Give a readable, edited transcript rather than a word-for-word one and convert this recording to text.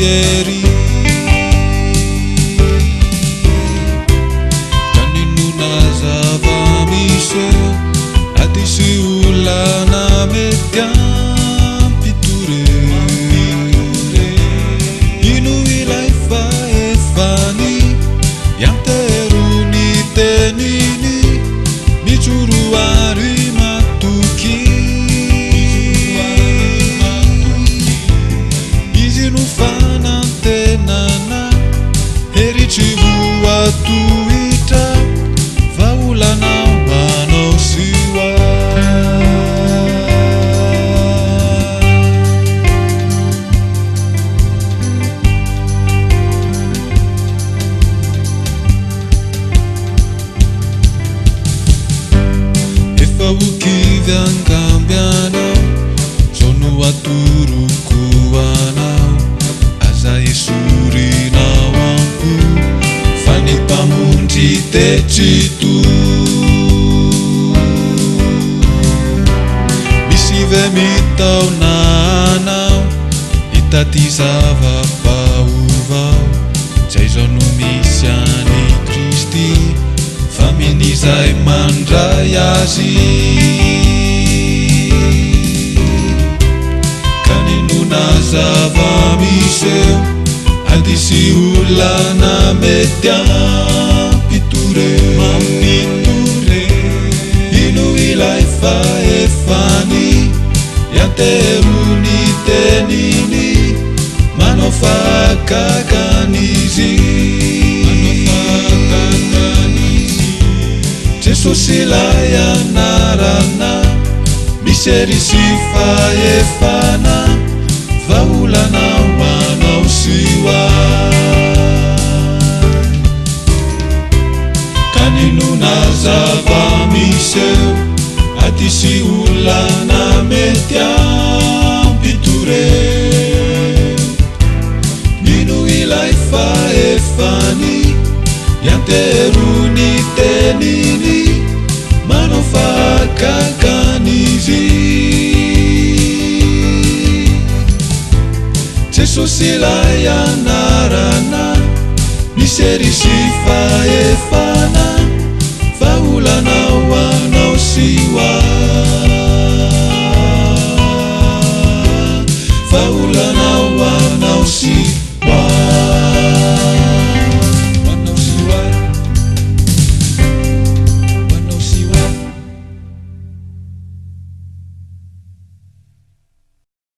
ery kaninona zava-misy adisy olana mety ampitore ino ilay faefany ianterony teniny mijoroary matoky izy no fanantenana heritry voatohitra vaolana manao siwa efa okivy angambianao zao no atoroko anao aza esorinao ampo fa ny mpamondry tetrito misy ve mitaona anao hitaty zava-baovao zay zao no misy any Kristy fa minizay mandray azy kaninona zava-misy adisy olana mety ampitore ino ilay faefany ianterony teniny manao fakakanizy Jesosy ilay anarana misy ery sy faefana vaolana manao siwa kaninona zava-misy adisy olana mety ampitore ino ilay faefany ianterony teniny manao fakakanizy Jesosy ilay anarana misy ery sy faefana